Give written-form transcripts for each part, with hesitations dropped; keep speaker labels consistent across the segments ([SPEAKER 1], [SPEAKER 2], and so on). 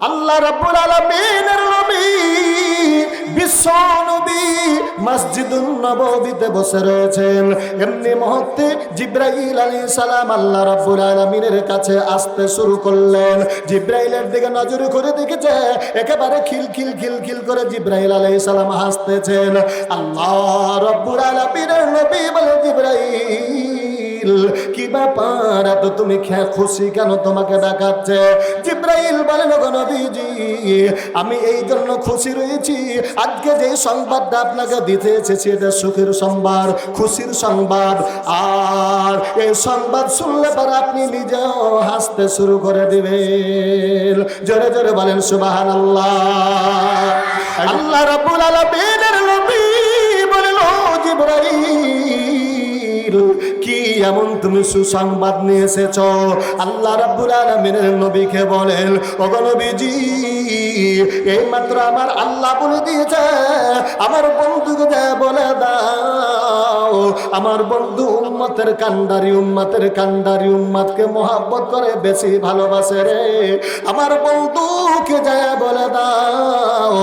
[SPEAKER 1] আল্লাহ রাব্বুল আলামিনের নবী বিশ্ব নবী মসজিদুন নববীতে বসে রয়েছেন। এমনি মুহূর্তে জিবরাইল আলাইহিস সালাম আল্লাহ রাব্বুল আলামিনের কাছে আসতে শুরু করলেন। জিবরাইলের দিকে নজর করে দেখেছে একেবারে খিলখিল করে জিবরাইল আলাইহিস সালাম হাসতেছেন। আল্লাহ রাব্বুল আলামিনের নবী বলে, জিবরাইল কি ব্যাপার, এত তুমি খুশি কেন, তোমাকে ডাকাচ্ছে? জিবরাইল বলেন, ওগো নবীজি, আমি এই জন্য খুশি রয়েছি, আজকে যে সংবাদটা আপনাকে দিতে এসেছি এটা সুখের সংবাদ, খুশির সংবাদ। আর এই সংবাদ শুনলে পরে আপনি নিজেও হাসতে শুরু করে দিবেন। জোরে জোরে বলেন সুবহানাল্লাহ। আল্লাহ রাব্বুল আলামিনের নবী বলেন, ও জিবরাইল, কি এমন তুমি সুসংবাদ নিয়ে এসেছ? আল্লাহ রাব্বুল আলামিনের নবীকে বলেন, ওগো নবীজি, এই মাত্র আমার আল্লাহ বলে দিয়েছে আমার বন্ধুকে যা বলে দাও, আমার বন্ধু উম্মতের কান্ডারি উম্মতকে মোহাব্বত করে, বেশি ভালোবাসে রে। আমার বন্ধুকে যা বলে দাও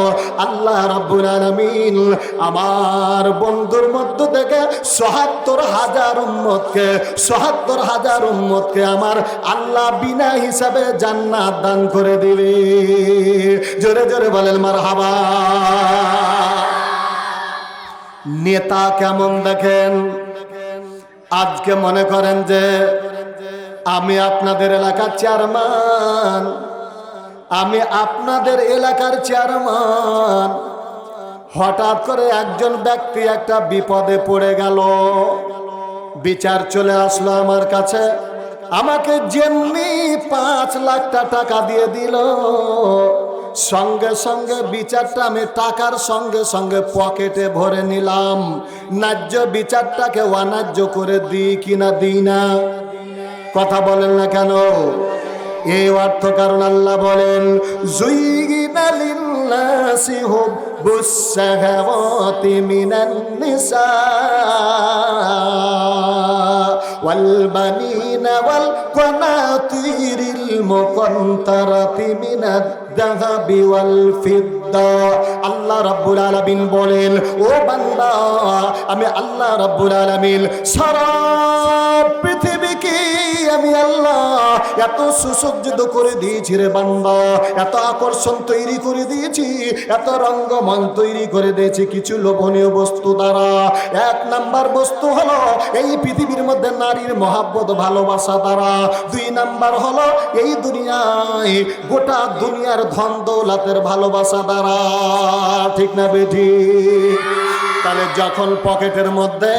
[SPEAKER 1] আল্লাহ রাব্বুল আলামিন আমার বন্ধুর মধ্য থেকে ৭৭,০০০ উম্মতকে আমার আল্লাহ বিনা হিসাবে জান্নাত দান করে দিবে। জোরে জোরে বলেন মারহাবা। নেতা কেমন দেখেন, আজকে মনে করেন যে আমি আপনাদের এলাকার চেয়ারম্যান, হঠাৎ করে একজন ব্যক্তি একটা বিপদে পড়ে গেল, বিচার চলে আসলো আমার কাছে, আমাকে যেমনি ৫ লাখ টাকা দিয়ে দিল, সঙ্গে সঙ্গে বিচারটা আমি টাকার সঙ্গে সঙ্গে পকেটে ভরে নিলাম। ন্যায্য বিচারটাকে অন্যায্য করে দিই কিনা দিই না? কথা বলেন না কেন? এই অর্থ কারণ আল্লাহ বলেন, যুইগিনা লিন্নাসি হুব্বুস শাহাওয়াতি মিনান নিসা ওয়াল বানিনা ওয়াল কানাতিরিল মুকান্তারাতি মিনাদ যাহাবি ওয়াল ফিদ্দা। আল্লাহ রাব্বুল আলামিন বলেন, ও বান্দা, আমি আল্লাহ রাব্বুল আলামিন সারা পৃথিবীকে আমি আল্লাহ এত সুসজ্জিত করে দিয়েছি রে বান্দা, এত আকর্ষণ তৈরি করে দিয়েছি, এত রঙ্গমন তৈরি করে দিয়েছি কিছু লোভনীয় বস্তু দ্বারা। ১ নাম্বার বস্তু হলো এই পৃথিবীর মধ্যে নারীর মহাব্বত, ভালোবাসা দ্বারা। ২ নাম্বার হলো এই দুনিয়ায় গোটা দুনিয়ার ধন দৌলতের ভালোবাসা দ্বারা। ঠিক না বেঠি? তাহলে যখন পকেটের মধ্যে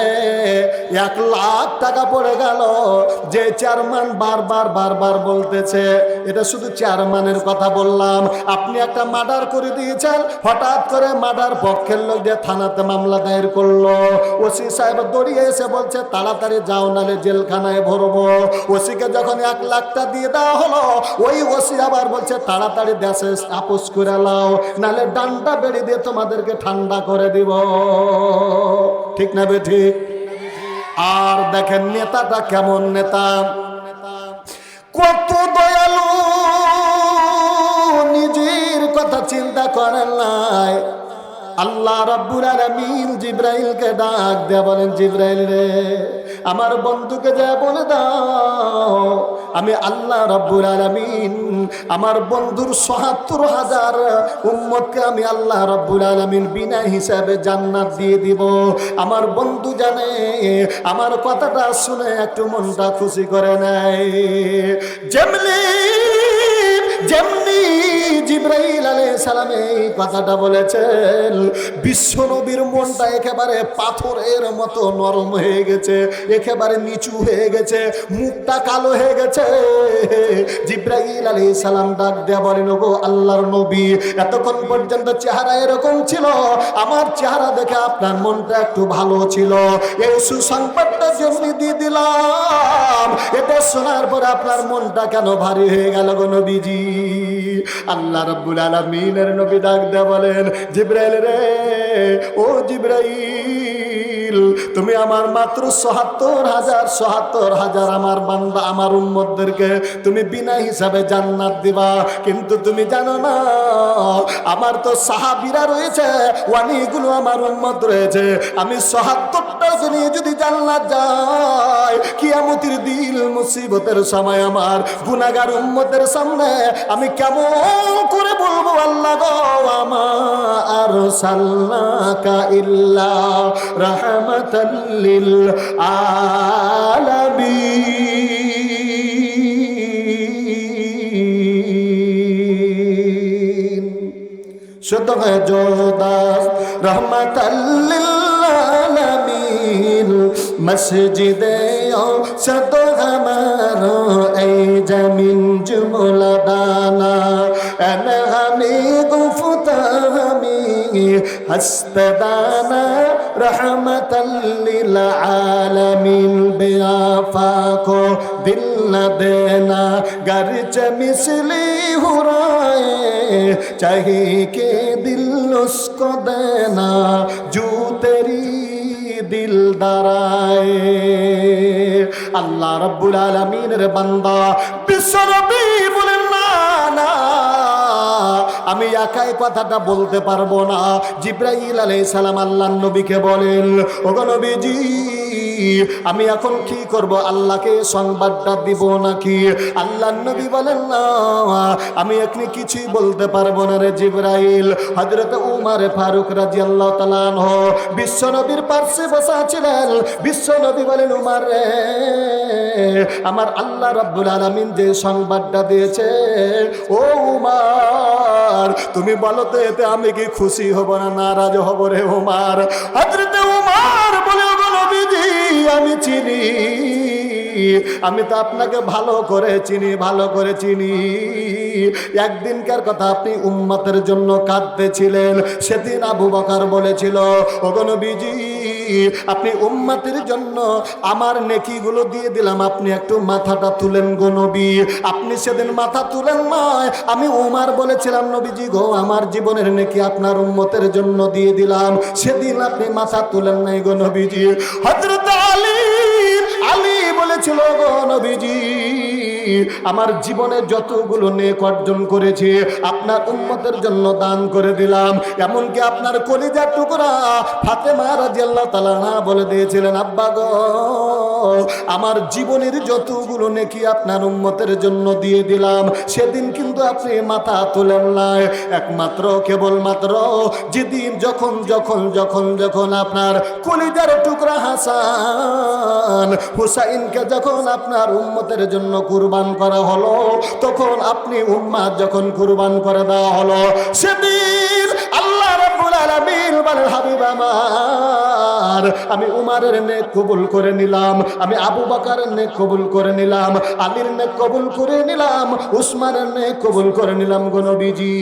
[SPEAKER 1] ১ লাখ টাকা পড়ে গেল, যে চেয়ারম্যান বারবার বলতেছে, এটা শুধু চেয়ারম্যানের কথা বললাম, আপনি একটা মার্ডার করে দিয়েছেন, হঠাৎ করে মার্ডার পক্ষের লোক দিয়ে থানাতে মামলা দায়ের করলো, ওসি সাহেব দৌড়িয়ে এসে বলছে তাড়াতাড়ি যাও নালে জেলখানায় ভরবো। ওসিকে যখন ১ লাখটা দিয়ে দেওয়া হলো, ওই ওসি আবার বলছে তাড়াতাড়ি দেশে আপোষ করে লাও, নালে ডান্ডা বেড়ে দিয়ে তোমাদেরকে ঠান্ডা করে দিব। ঠিক না বেঠিক? আর দেখেন নেতাটা কেমন নেতা, কত দয়ালু, নিজের কথা চিন্তা করেন নাই। আল্লাহ রাব্বুল আলামিন জিবরাইলকে ডাক দেয়া বলেন, জিবরাইল রে, আমার বন্ধুকে যা বলে দাও আমি আল্লাহ রাব্বুল আলামিন আমার বন্ধুর ৭৭,০০০ উম্মতকে আমি আল্লাহ রাব্বুল আলামিন বিনা হিসাবে জান্নাত দিয়ে দিব। আমার বন্ধু জানে, আমার কথাটা শুনে একটু মনটা খুশি করে নেয়। যেমনি জিবরাইল আলাইহিস সালাম এই কথাটা বলেছেন, বিশ্ব নবীর মনটা একেবারে পাথরের মতো নরম হয়ে গেছে, একেবারে নিচু হয়ে গেছে, মুখটা কালো হয়ে গেছে। জিবরাইল আলাইহিস সালাম ডাক দেয়া বলেন, ওগো আল্লাহর নবী, এতক্ষণ পর্যন্ত চেহারা এরকম ছিল, আমার চেহারা দেখে আপনার মনটা একটু ভালো ছিল, এই সুসংবাদটা যেমনি দিয়ে দিলাম, এটা শোনার পর আপনার মনটা কেন ভারী হয়ে গেল গো নবীজি? আল্লাহ রাব্বুল আলামিনের নবী ডাক দেয়া বলেন, জিবরাইল রে, ও জিবরাইল, জিবরাইল তুমি আমার মাত্র ৭৭,০০০ আমার বান্দা আমার উম্মতদেরকে তুমি বিনা হিসাবে জান্নাত দিবা, কিন্তু তুমি জানো না আমার তো সাহাবীরা রয়েছে, অনেকগুলো আমার উম্মত রয়েছে, আমি ৭৭টা নিয়ে যদি জান্নাত যাই কিয়ামতের দিন মুসিবতের সময় আমার গুনাহগার উম্মতের সামনে আমি কেমন করে বলবো আল্লাহ গো আমা আরসালনাকা ইল্লা রাহমাতাল লিল আলামিন। সুতরাং জোদাস রাহমাতাল লিল আলামিন মসজিদে সত হামারো এই জমিন জুমলা দানা আনা হামি গুফতা হামি হস্তদানা রহমতাল লিল আলামিন বেআফা কো দিল না দেনা গরচ মিসলি হুরায়ে চাহে কে দিল উসকো দেনা জু তেরি দিল দারায়ে। আল্লাহ রাব্বুল আলামিনের বান্দা বিশ্বনবী বলেন না না আমি একাই কথাটা বলতে পারবো না। জিবরাইল আলাইহিস সালাম আল্লাহর নবীকে বলেন ওগো নবীজি আমি এখন কি করব, আল্লাহকে সংবাদটা দিব নাকি? আল্লাহর নবী বলেন না আমি এখনি কিছুই বলতে পারবো না রে জিবরাইল। হযরত উমর ফারুক রাদিয়াল্লাহু তাআলা আনহু বিশ্বনবীর পাশে বসা ছিলেন। বিশ্বনবী বলেন উমর রে আমার আল্লাহ রাব্বুল আলামিন যে সংবাদটা দিয়েছে ও উমর তুমি বলো তো এতে আমি কি খুশি হব না নারাজ হব রে উমর? হযরত উমর বলে ওগো নবীজি আমি চিনি, আমি তো আপনাকে ভালো করে চিনি, ভালো করে চিনি। একদিনকার কথা আপনি উম্মতের জন্য কাঁদতেছিলেন, সেদিন আবু বকর বলেছিল ওগো নবীজি আপনি উম্মতের জন্য আমার নেকিগুলো দিয়ে দিলাম, আপনি একটু মাথাটা তুলেন গো নবী। আপনি সেদিন মাথা তুলেন নয়, আমি উমর বলেছিলাম নবীজি গো আমার জীবনের নেকি আপনার উম্মতের জন্য দিয়ে দিলাম, সেদিন আপনি মাথা তুলেন নাই গো নবীজি। হযরত আলী বলেছিল গো নবীজি আমার জীবনে যতগুলো নেক অর্জন করেছি আপনার উম্মতের জন্য দান করে দিলাম। এমনকি আপনার কলিজার টুকরা ফাতেমা রাদিয়াল্লাহু তাআলা বলে দিয়েছিলেন আব্বা গো আমার জীবনের যতগুলো নেকি আপনার উম্মতের জন্য দিয়ে দিলাম, সেদিন কিন্তু আপনি মাথা তোলেন নাই। একমাত্র কেবলমাত্র যেদিন যখন যখন যখন যখন আপনার কলিজার টুকরা হাসান হুসাইনকে যখন আপনার উম্মতের জন্য কুরবান করা হলো, তখন আপনি উম্মাত যখন কুরবান করে দেওয়া হলো, সেদিন আল্লাহ রাব্বুল আলামিন বলেন হাবিব আমার আমি উমরের নেক কবুল করে নিলাম, আমি আবু বকরের নেক কবুল করে নিলাম, আলীর নেক কবুল করে নিলাম, উসমানের নেক কবুল করে নিলাম গো নবীজি।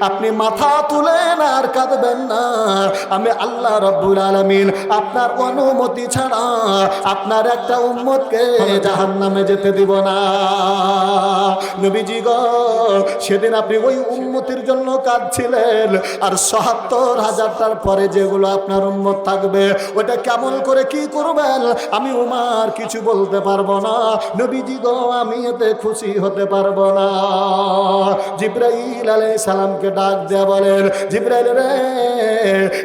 [SPEAKER 1] আপনি মাথা তুলেন আর কাঁদবেন না, আমি আল্লাহ রাব্বুল আলামিন আপনার অনুমতি ছাড়া আপনার একটা উম্মতকে জাহান্নামে যেতে দিব না। নবীজি গো সেদিন আপনি ওই উম্মতের জন্য কাঁদছিলেন, আর ৭৭,০০০টার পরে যেগুলো আপনার উম্মত থাকবে ওটা কেমন করে কি করবেন আমি উমর কিছু বলতে পারবো না। নবীজি গো আমি এতে খুশি হতে পারবো না। জিবরাইল আলাইহিস সালামকে ডাক দেয়া বলেন জিবরাইল রে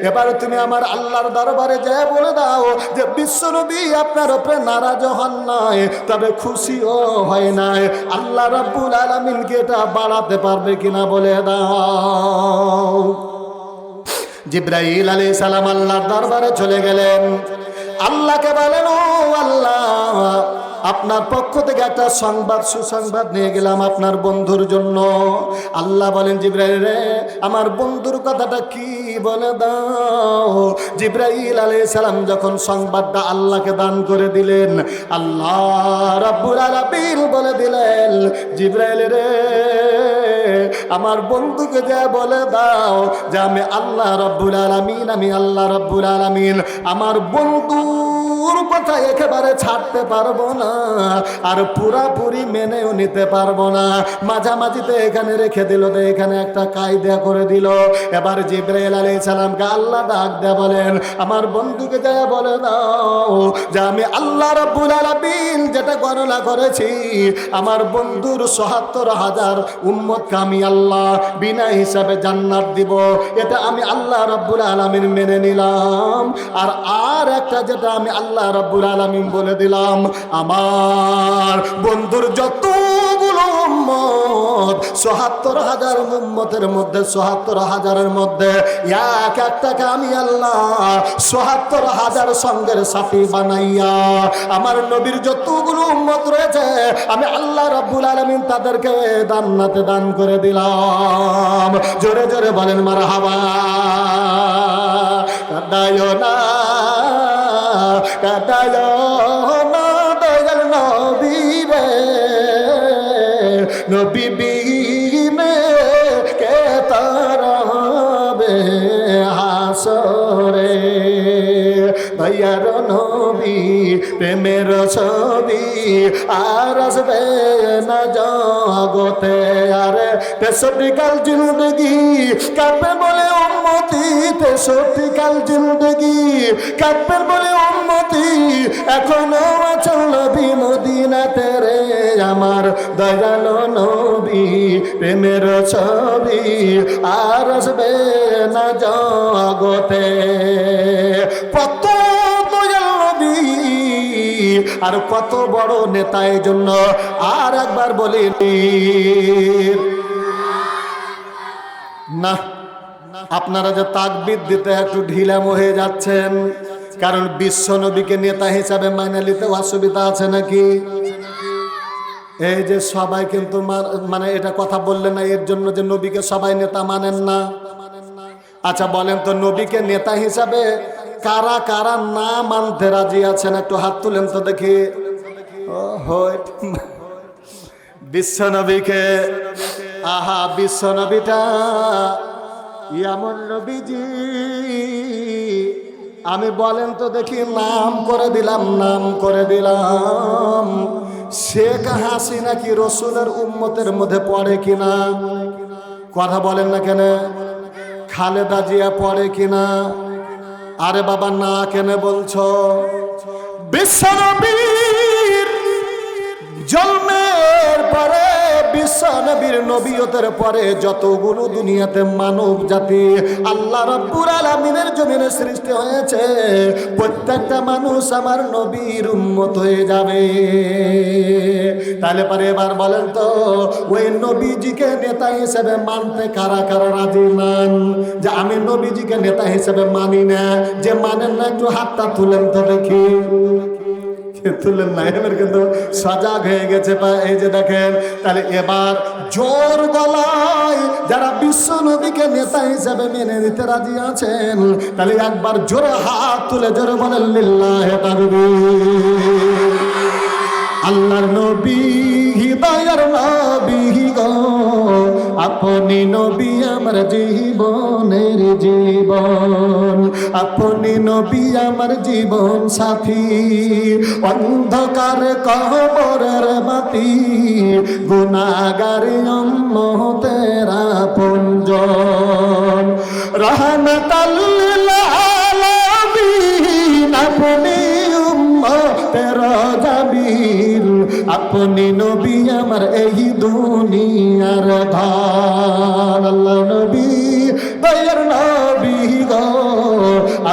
[SPEAKER 1] এবার তুমি আমার আল্লাহর দরবারে যায় বলে দাও যে বিশ্বনবী আপনার উপরে নারাজ হন নাই, তবে খুশিও হয় নাই, আল্লাহ রাব্বুল আলামিনকে এটা বাড়াতে পারবে কিনা বলে দাও। জিবরাইল আলাইহিস সালাম আল্লাহর দরবারে চলে গেলেন, আল্লাহকে বলেন ও আল্লাহ আপনার পক্ষ থেকে একটা সংবাদ সুসংবাদ নিয়ে গেলাম আপনার বন্ধুর জন্য। আল্লাহ বলেন জিবরাইল রে আমার বন্ধুর কথাটা কি বলে দাও। জিবরাইল আলাইহিস সালাম যখন সংবাদটা আল্লাহকে দান করে দিলেন, আল্লাহ রাব্বুল আলামিন বলে দিলেন জিবরাইল রে আমার বন্ধুকে যা বলে দাও যে আমি আল্লাহ রাব্বুল আলামিন, আমি আল্লাহ রাব্বুল আলামিন আমার বন্ধু কিছুর কথা একেবারে ছাড়তে পারবো না, আর পুরাপুরি মেনেও নিতে পারবো না। মাঝামাঝিতে এখানে রেখে দিল, এখানে একটা কায়দা করে দিল। এবার জিবরাইল আলাইহিস সালামকে আল্লাহ ডাক দেয়া বলেন, আমার বন্ধুকে যায় বলে দাও যে আমি আল্লাহ রাব্বুল আলামিন যেটা গণনা করেছি, আমার বন্ধুর ৭৭,০০০ উম্মতকে আমি আল্লাহ বিনা হিসাবে জান্নাত দিব, এটা আমি আল্লাহ রাব্বুল আলামিন মেনে নিলাম। আর একটা যেটা আমি আল্লাহ রাব্বুল আলামিন বলে দিলাম, আমার বন্ধুর যতগুলো উম্মত ৭৪,০০০ উম্মতের মধ্যে ৭৪,০০০-এর মধ্যে এক একটাকে আমি আল্লাহ ৭৪,০০০ সঙ্গের সাথী বানাইয়া আমার নবীর যতগুলো উম্মত রয়েছে আমি আল্লাহ রাব্বুল আলামিন তাদেরকে জান্নাতে দান করে দিলাম। জোরে জোরে বলেন মারহাবা। কাদায়ো না, কাদায়ো না দয়াল নবী রে, নবী বিনে কে তারাবে হাসরে, দয়ার নবী প্রেমের ছবি আর আসবে না জগতে। আরে ৬৩ কাল জিন্দগি কাঁপে বলে উম্মতি, ৬৩ কাল জিন্দগি কাঁপে বলে উম্মতি, এখনো আছেন নবী মদিনাতে রে, আমার দয়াল নবী প্রেমের ছবি আর আসবে না জগতে। কত দয়াল নবী আর কত বড় নেতা, এই জন্য আর একবার বলি না, আপনারা যে তাকবীর দিতে একটু ঢিলাম হয়ে যাচ্ছেন, কারণ বিশ্ব নবীকে নেতা হিসাবে মাইনে নিতে অসুবিধা আছে নাকি? এই যে সবাই কিন্তু মানে এটা কথা বললেন না এর জন্য যে নবীকে সবাই নেতা মানেন না। আচ্ছা বলেন তো, নবীকে নেতা হিসাবে কারা কারা না মানতে রাজি আছেন? একটু হাত তুলেন তো দেখি। বিশ্ব নবীকে, আহা বিশ্ব নবীটা এমন নবীজি, আমি বলেন তো দেখি, নাম করে দিলাম, নাম করে দিলাম। শেখ হাসিনা কি রসুলের উম্মতের মধ্যে পড়ে কিনা? কথা বলেন না কেন? খালেদা জিয়া পড়ে কিনা? আরে বাবা না কেন বলছো? বিশ্বনবীর জন্মের পরে, বিশ্বনবীর নবীয়তের পরে যতগুলো দুনিয়াতে মানব জাতি আল্লাহ রাব্বুল আলামিনের জমিনে সৃষ্টি হয়েছে, প্রত্যেকটা মানুষ আমার নবীর উম্মত হয়ে যাবে। তাহলে পরে এবার বলেন তো, ওই নবীজিকে নেতা হিসেবে মানতে কারা কারা রাজি নন? যে আমি নবীজিকে নেতা হিসেবে মানি না, যে মানেন না একটু হাতটা তুলেন তো দেখি। তুলেন না, এবার কিন্তু সজাগ হয়ে গেছে। এই যে দেখেন, তাহলে এবার জোর গলায় যারা বিশ্ব নবীকে নেতা হিসেবে মেনে নিতে রাজি আছেন, তাহলে একবার জোরে হাত তুলে জোরে বলেন লিল্লাহি তাকবীর। আল্লাহর নবী হিদায়ার নবী গো, আপনি নবী আমার জীবনের জীবন, আপনি নবী আমার জীবন সাথী, অন্ধকার কবরের বাতি, গুনাহগার উম্মতের আপনজন, রাহমাতাল লিল আলামিন, আপনি উম্মতের জামিল, আপনি নবী আমার এই দুনিয়ার ধান। আল্লাহ নবী দয়ার নবী গো,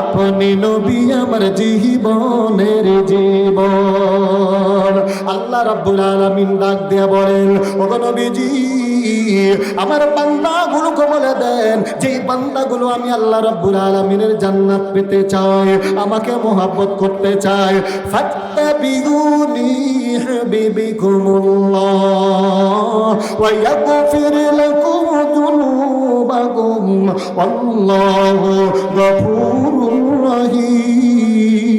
[SPEAKER 1] আপনি নবী আমার জীবনের জীবন। আল্লাহ রাব্বুল আলামিন ডাক দিয়া বলেন, ওগো নবীজি আমার বান্দাগুলোকে বলে দেন, যেই বান্দাগুলো আমি আল্লাহ রাব্বুল আলামিনের জান্নাত পেতে চাই, আমাকে মোহাব্বত করতে চাই, ফাত্তাবিউনি ইউহিব্বুকুমুল্লাহ ওয়া ইয়াগফির লাকুম যুনুবাকুম ওয়াল্লাহু গফুরুর রহিম।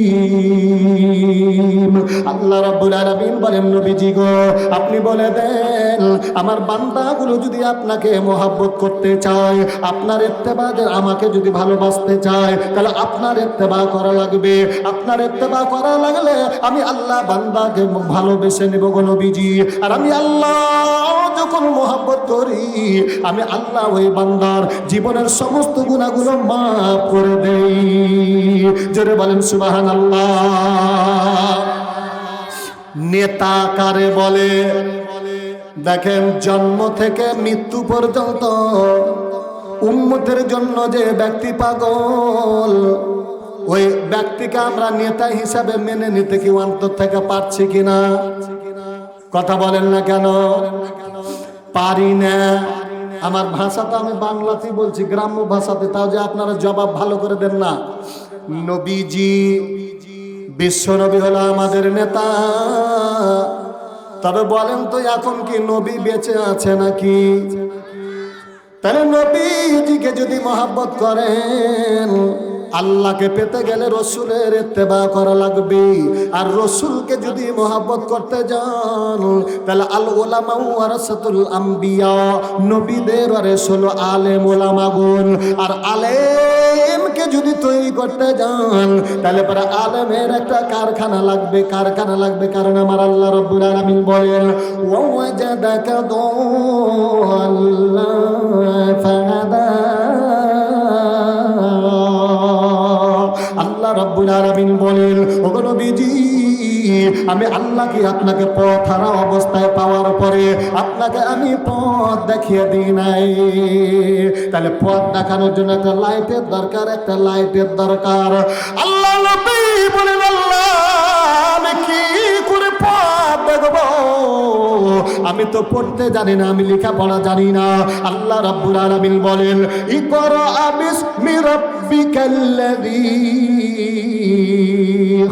[SPEAKER 1] আল্লাহ রাব্বুল আলামিন বলেন, নবীজি গো আপনি বলে দেন বলেন আমার বান্দাগুলো যদি আপনাকে মহব্বত করতে চায়, আপনার ইত্তেবাদের আমাকে যদি ভালোবাসতে চায়, তাহলে আপনার ইত্তেবা করা লাগবে। আপনার ইত্তেবা করা লাগলে আমি আল্লাহ বান্দাকে ভালোবেসে নেব গো নবীজি। আর আমি আল্লাহ যখন মহব্বত করি, আমি আল্লাহ ওই বান্দার জীবনের সমস্ত গুনাহগুলো মাফ করে দেই। জোরে বলেন সুবহানাল্লাহ। নেতা কারে বলে? দেখেন, জন্ম থেকে মৃত্যু পর্যন্ত উম্মতের জন্য যে ব্যক্তি পাগল, ওই ব্যক্তিকে আমরা নেতা হিসাবে মেনে নিতে কি অন্তর থেকে পারছি কিনা? কথা বলেন না কেন? পারি না। আমার ভাষা তো আমি বাংলাতেই বলছি, গ্রাম্য ভাষাতে, তাও যে আপনারা জবাব ভালো করে দেন না। নবীজি বিশ্ব নবী হলো আমাদের নেতা। তবে বলেন তো এখন কি নবী বেঁচে আছে নাকি? তাহলে নবীজিকে যদি মহব্বত করেন, আল্লাহকে পেতে গেলে রসুলের ইত্তেবা করা লাগবে। আর রসুলকে যদি মহব্বত করতে যান, তাহলে আল উলামা ওয়ারাসাতুল আম্বিয়া, নবীদের ওয়ারিস হলো আলেম উলামাগুন। আর আলেমকে যদি তৈরি করতে যান, তাহলে পরে আলেমের একটা কারখানা লাগবে, কারখানা লাগবে। কারণ আমার আল্লাহ রাব্বুল আলামিন বলেন ওয়াজাদাকা দাল্লান ফাহাদা। আল্লাহ রাব্বুল আলামিন বলেন, ওগো নবীজি, আমি আল্লাহ কি আপনাকে পথ হারা অবস্থায় পাওয়ার পরে আপনাকে আমি পথ দেখিয়ে দিই নাই? তাহলে পথ দেখানোর জন্য একটা লাইটের দরকার, একটা লাইটের দরকার। আল্লাহ নবী বলেন, আল্লাহ আমি কি করে পথ দেখবো? আমি তো পড়তে জানি না, আমি লেখাপড়া জানি না। আল্লাহ রাব্বুল আলামিন বলেন, ইকরা বিসমি রাব্বিকাল্লাযী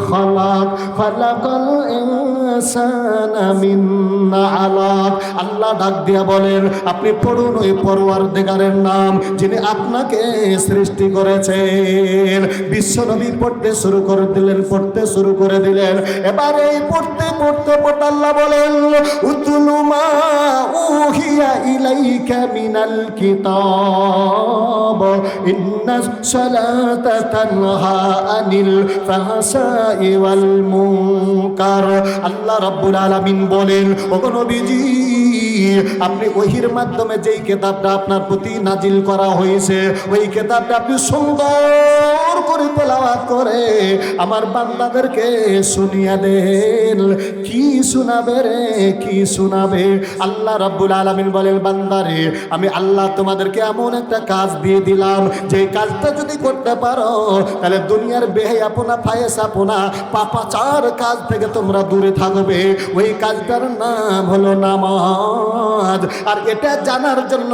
[SPEAKER 1] খালাক খালাকাল ইনসানা মিন আলাক। আল্লাহ ডাক দিয়া বলেন, আপনি পড়ুন ওই পরওয়ারদিগারের নাম, যিনি আপনাকে সৃষ্টি করেছেন। বিশ্বনবী পড়তে শুরু করে দিলেন, পড়তে শুরু করে দিলেন। এবারে এই পড়তে পড়তে পড়তে আল্লাহ বলেন, উতলু মা উহিয়া ইলাইকা মিনাল কিতাব ইন্নাস সালাতা তানহা আনিল ফাহশাই ওয়াল মুনকার। আল্লাহ রাব্বুল আলামিন বলেন, ওগো নবীজি, আপনি ওহির মাধ্যমে যেই কিতাবটা আপনার প্রতি নাজিল করা হয়েছে, ওই কিতাবটা আপনি সুন্দর করে তেলাওয়াত করে আমার বান্দাদেরকে শুনিয়ে দেন। কি শোনাবে রে, কি শোনাবে? আল্লাহ রাব্বুল আলামিন বলেন, বান্দারে, আমি আল্লাহ তোমাদেরকে এমন একটা কাজ দিয়ে দিলাম, যে কাজটা যদি করতে পারো, তাহলে দুনিয়ার বেহায়াপনা, ফায়েসাপনা, পাপাচার কাজ থেকে তোমরা দূরে থাকবে। ওই কাজটার নাম হলো নামাজ। আর এটা জানার জন্য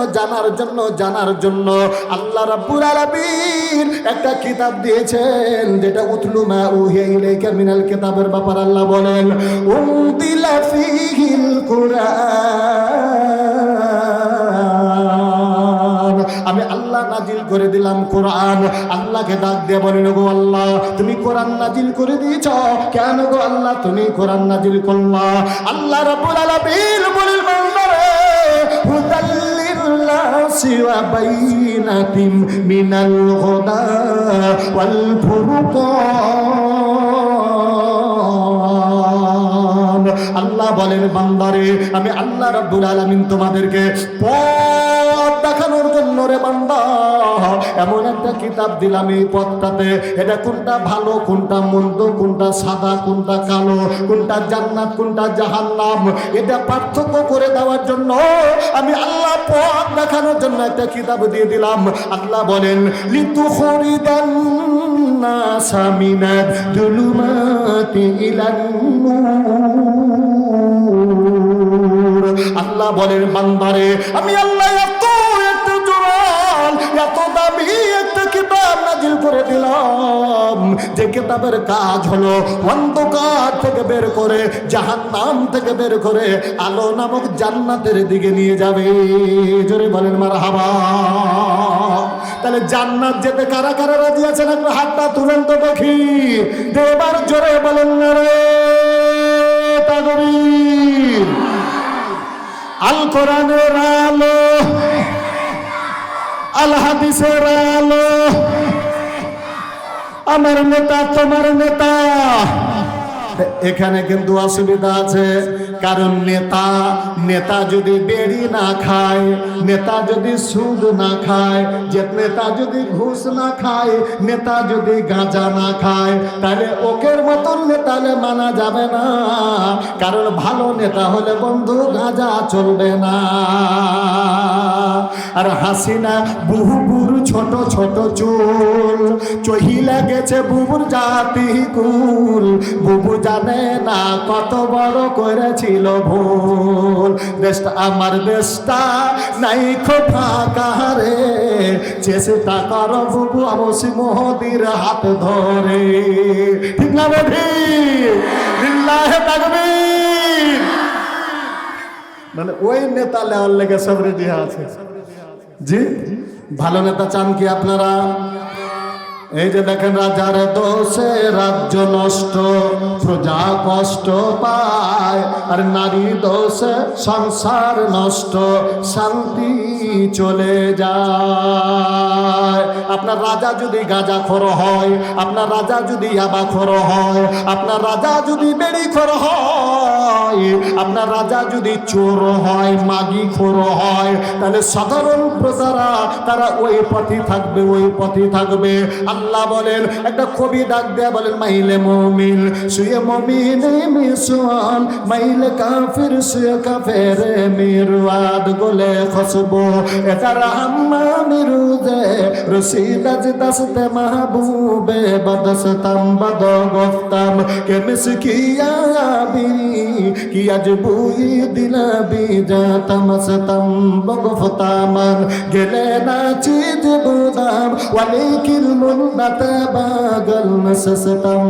[SPEAKER 1] জানার জন্য আল্লাহ রাব্বুল আলামিন একটা কিতাব দিয়েছেন, যেটা উতলু মা উহিয়া ইলাইকা মিনাল কিতাবের ব্যাপার আল্লাহ বলেন, উনদিলা ফীহিল কুরআন। আমি আল্লাহ নাজিল করে দিলাম কোরআন। আল্লাহকে ডাক দিয়ে বলেন, গো আল্লাহ, তুমি কোরআন নাজিল করে দিয়েছ, কেন গো আল্লাহ তুমি কোরআন নাজিল করলা? আল্লাহ রাব্বুল আলামিন বলেন, বান্দারে, হুদাল্লিল্লাহি ওয়া বাইনাতিম মিনাল হুদা ওয়াল ফুরকান। আল্লাহ বলেন, বান্দারে, আমি আল্লাহ রাব্বুল আলামিন তোমাদেরকে পথ দেখানোর জন্য রে বান্দা এমন একটা কিতাব দিলাম। এই পথটাতে এটা কোনটা ভালো, কোনটা মন্দ, কোনটা সাদা, কোনটা কালো, কোনটা জান্নাত, কোনটা জাহান্নাম, এটা পার্থক্য করে দেওয়ার জন্য আমি আল্লাহ পথ দেখানোর জন্য একটা কিতাব দিয়ে দিলাম। আল্লাহ বলেন, লিতুখরিজান নাসা মিনাদ যুলুমাতি ইলান নূর। আল্লাহ বলেন, বান্দারে, আমি আল্লাহ এত জোরাল, এত দামি একটা কিতাব নাজিল করে দিলাম, যে কিতাবের কাজ হলো অন্ধকার থেকে বের করে, জাহান্নাম থেকে বের করে আলো নামক জান্নাতের দিকে নিয়ে যাবে। জোরে বলেন মারহাবা। তাহলে জান্নাত যেতে কারা কারা রাজি আছেন? একটু হাতটা তুলেন তো দেখি। এবার জোরে বলেন না রে তাকবীর। আল কোরআনের আলো, আল হাদিসের আলো। আমার নেতা তোমার নেতা। এখানে কিন্তু অসুবিধা আছে, কারণ নেতা যদি বেড়ি না খায়, নেতা যদি সুদ না খায়, যে নেতা যদি ঘুষ না খায়, নেতা যদি গাঁজা না খায়, তাহলে ওকের মতন নেতালে মানা যাবে না। কারণ ভালো নেতা হলে বন্ধু গাঁজা চলবে না। আর হাসিনা বুবুর ছোট ছোট চুল, চহিলা গেছে বুবুর জাতি কুল। বুবু জানে না কত বড় করেছিল ভুল। দেশটা আমার দেশটা নাই ফাঁকা রে, চেষ্টা করো বুবু অবশ্যই মোদির হাত ধরে। ঠিক না বলি? লিল্লাহে তাকবীর। মানে ওই নেতা লেওয়ার লেগে সব রেডি আছে। জি, ভালো নেতা চান কি আপনারা? এই যে দেখেন, রাজার দোষে রাজ্য নষ্ট, প্রজা কষ্ট পায়। আর নারী দোষে সংসার নষ্ট, শান্তি চলে যায়। আপনার রাজা যদি গাঁজাখোর হয়, আপনার রাজা যদি ইয়াবাখোর হয়, আপনার রাজা যদি বেড়িখোর হয়, আপনার রাজা যদি চোর হয়, মাগিখোর হয়, তাহলে সাধারণ প্রজারা তারা ওই পথে থাকবে, ওই পথে থাকবে। আল্লাহ বলেন, একটা কবি ডাক দেয়া বলেন, মাইলে মুমিন শুয়ে মুমিনে মিশন, মাইলে কাফির শুয়ে কাফের মিরওয়াদ গোলে খসবো। এটা রাম্মা মিরুজে রশিদাজ দাসতে মাহবুবে বদসতাম বদ গফতাম কে মিসকিয়া বি কি আজবুই দিলাবি জাতামসতাম বগফতামান গেলে না চিজ বুদাম ওয়ালিকিল মুন্নাতে বাগল নসসতাম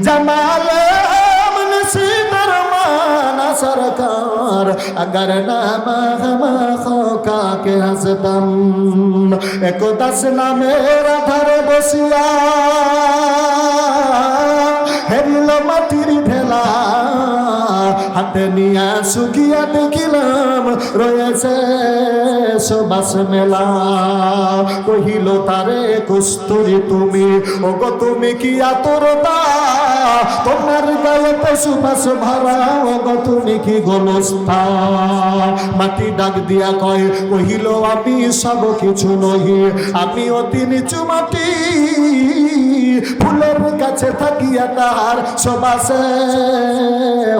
[SPEAKER 1] জামালে আমনসিদর মানা সরকার अगर नाम हम खोका के हंसतम एको दस ना मेरा धर बसिया हेलो मटिरी ढेला হাতে নিয়া শুকিয়া দেখিলাম রয়েছে সবাস মেলা। কহিল তারে কস্তুরী তুমি, ওগো তুমি কি আতরতা, তোমার গায়ে পশুপাশ ভরা, ওগো তুমি কি গোলস্থা। মাটি ডাক দিয়া কয়, কহিল আমি সব কিছু নহি, আমি অতি নিচু মাটি, ফুলের কাছে থাকিয়া তাহার সবাসে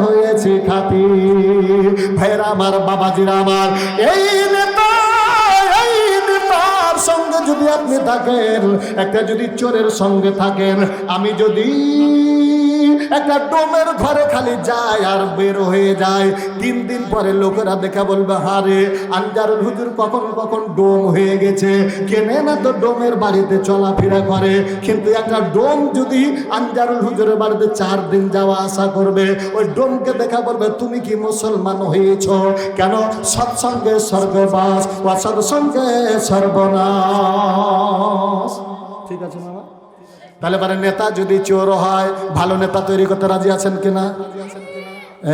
[SPEAKER 1] হয়েছে খাতি। ভাইরা আমার, বাবাজিরা আমার, এই নেতার সঙ্গে যদি আপনি থাকেন, একটা যদি চোরের সঙ্গে থাকেন, আমি যদি একটা ডোমের ঘরে খালি যায় আর বের হয়ে যায়, 3 দিন পরে লোকেরা দেখা বলবে, হারে আনজারুল হুজুর কখন কখন ডোম হয়ে গেছে, কেনে না তো ডোমের বাড়িতে চলাফেরা করে। কিন্তু একটা ডোম যদি আনজারুল হুজুরের বাড়িতে 4 দিন যাওয়া আসা করবে, ওই ডোমকে দেখা বলবে, তুমি কি মুসলমান হয়েছ? কেন? সৎসঙ্গে স্বর্গবাস, অসৎসঙ্গে সর্বনাশ। ঠিক আছে মামা? তাহলে পারে নেতা যদি চোর হয়, ভালো নেতা তৈরি করতে রাজি আছেন কিনা?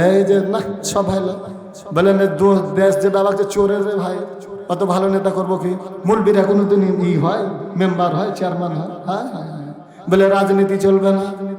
[SPEAKER 1] এই যে না, সব ভালো বলেন, দেশ যে বাবাকে চোরের রে ভাই, অত ভালো নেতা করবো কি? মুলবিরা কোনোদিন ই হয়, মেম্বার হয়, চেয়ারম্যান হয়? হ্যাঁ হ্যাঁ, বলে রাজনীতি চলবে না।